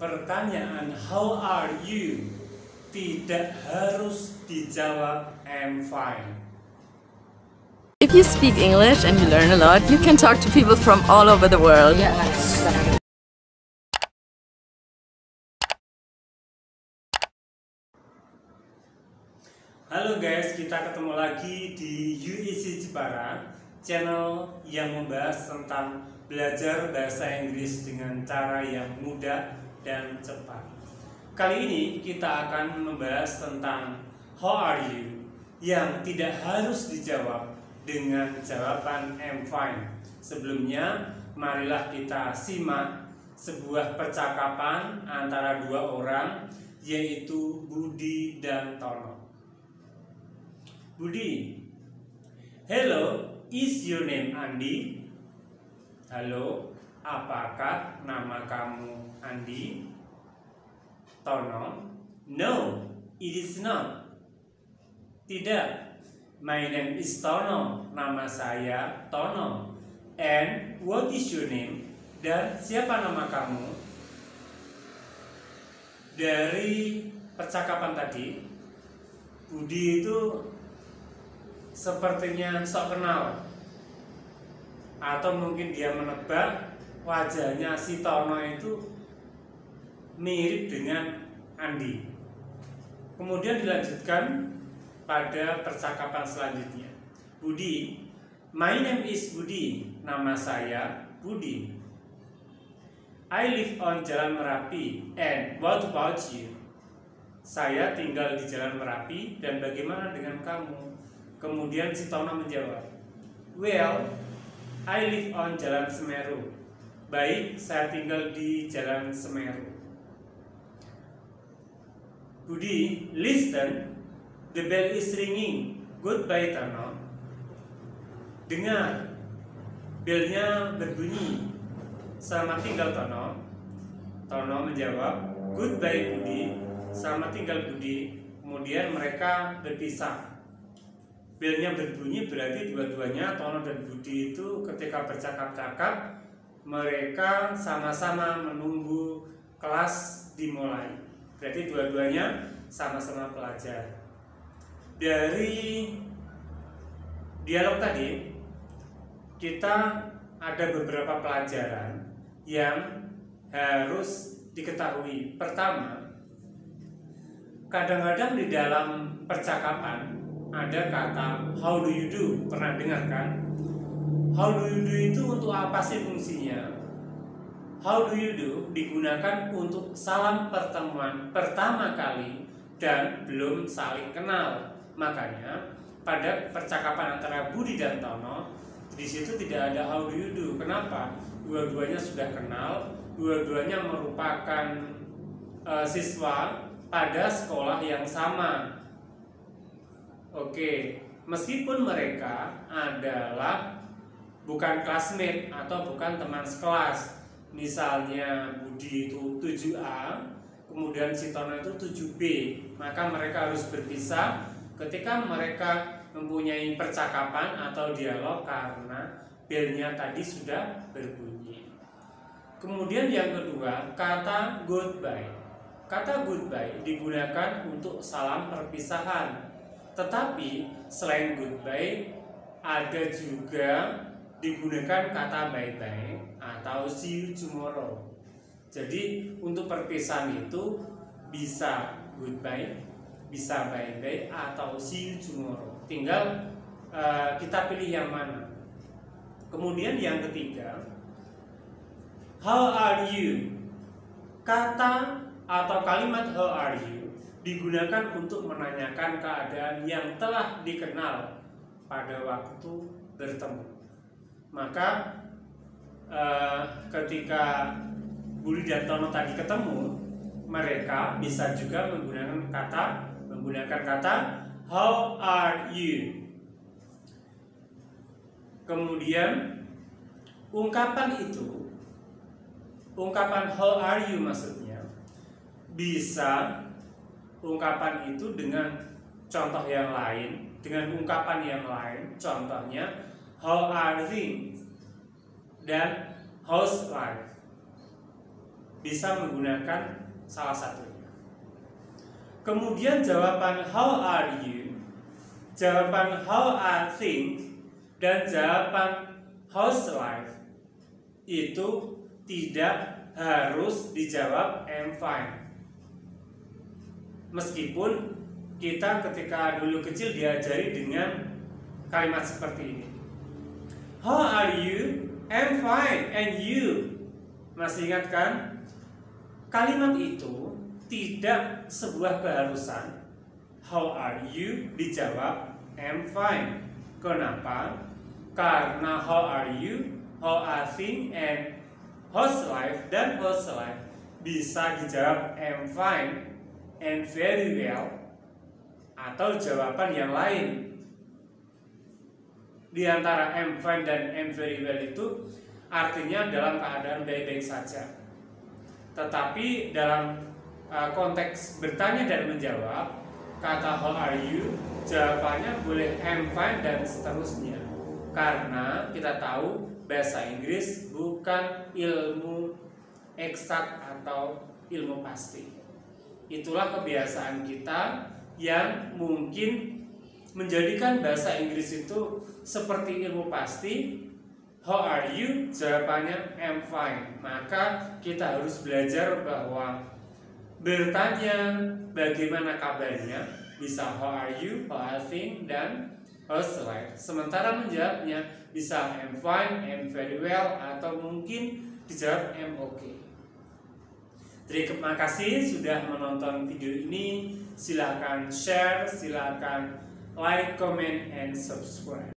Pertanyaan how are you tidak harus dijawab I'm fine. If you speak English and you learn a lot, you can talk to people from all over the world. Halo guys, kita ketemu lagi di UEC Jepara, channel yang membahas tentang belajar bahasa Inggris dengan cara yang mudah dan cepat. Kali ini kita akan membahas tentang how are you yang tidak harus dijawab dengan jawaban I'm fine. Sebelumnya, marilah kita simak sebuah percakapan antara dua orang, yaitu Budi dan Tono. Budi, hello, is your name Andi? Halo, apakah nama kamu Andi? Tono, no, it is not. Tidak, my name is Tono, nama saya Tono. And what is your name? Dan siapa nama kamu? Dari percakapan tadi, Budi itu sepertinya sok kenal, atau mungkin dia menebak wajahnya si Tono itu mirip dengan Andi. Kemudian dilanjutkan pada percakapan selanjutnya. Budi, my name is Budi, nama saya Budi. I live on Jalan Merapi, and what about you? Saya tinggal di Jalan Merapi, dan bagaimana dengan kamu? Kemudian si Tono menjawab, well, I live on Jalan Semeru. Baik, saya tinggal di Jalan Semeru. Budi, listen, the bell is ringing. Goodbye, Tono. Dengar, belnya berbunyi. Selamat tinggal, Tono. Tono menjawab, goodbye, Budi. Selamat tinggal, Budi. Kemudian mereka berpisah. Belnya berbunyi berarti dua-duanya, Tono dan Budi itu ketika bercakap-cakap, mereka sama-sama menunggu kelas dimulai. Berarti dua-duanya sama-sama pelajar. Dari dialog tadi, kita ada beberapa pelajaran yang harus diketahui. Pertama, kadang-kadang di dalam percakapan ada kata how do you do. Pernah dengar kan? How do you do itu untuk apa sih fungsinya? How do you do digunakan untuk salam pertemuan pertama kali dan belum saling kenal. Makanya pada percakapan antara Budi dan Tono, di situ tidak ada how do you do. Kenapa? Dua-duanya sudah kenal, dua-duanya merupakan siswa pada sekolah yang sama. Oke, meskipun mereka adalah bukan classmate atau bukan teman sekelas. Misalnya Budi itu 7A, kemudian si Tono itu 7B, maka mereka harus berpisah ketika mereka mempunyai percakapan atau dialog karena belnya tadi sudah berbunyi. Kemudian yang kedua, kata goodbye. Kata goodbye digunakan untuk salam perpisahan. Tetapi selain goodbye, ada juga digunakan kata bye-bye atau see you tomorrow. Jadi untuk perpisahan itu bisa goodbye, bisa bye-bye, atau see you tomorrow. Tinggal kita pilih yang mana. Kemudian yang ketiga, how are you? Kata atau kalimat how are you digunakan untuk menanyakan keadaan yang telah dikenal pada waktu bertemu. Maka ketika Budi dan Tono tadi ketemu, mereka bisa juga menggunakan kata how are you. Kemudian ungkapan how are you maksudnya bisa ungkapan itu dengan contoh yang lain, dengan ungkapan yang lain. Contohnya how are things dan how's life. bisa menggunakan salah satunya. Kemudian jawaban how are you, jawaban how are things, dan jawaban how's life itu tidak harus dijawab I'm fine. Meskipun kita ketika dulu kecil diajari dengan kalimat seperti ini. How are you? I'm fine. And you? Masih ingat kan? Kalimat itu tidak sebuah keharusan. How are you? Dijawab I'm fine. Kenapa? Karena how are you, how are things, and how's life dan how's life bisa dijawab I'm fine and very well, atau jawaban yang lain. Di antara I'm fine dan I'm very well itu artinya dalam keadaan baik-baik saja. Tetapi dalam konteks bertanya dan menjawab, kata how are you, jawabannya boleh I'm fine dan seterusnya. Karena kita tahu bahasa Inggris bukan ilmu eksak atau ilmu pasti. Itulah kebiasaan kita yang mungkin menjadikan bahasa Inggris itu seperti ilmu pasti. How are you? Jawabannya I'm fine. Maka kita harus belajar bahwa bertanya bagaimana kabarnya bisa how are you, how are things, dan how's life. Sementara menjawabnya bisa I'm fine, I'm very well, atau mungkin dijawab I'm okay. Terima kasih sudah menonton video ini. Silakan share, silakan like, comment, and subscribe.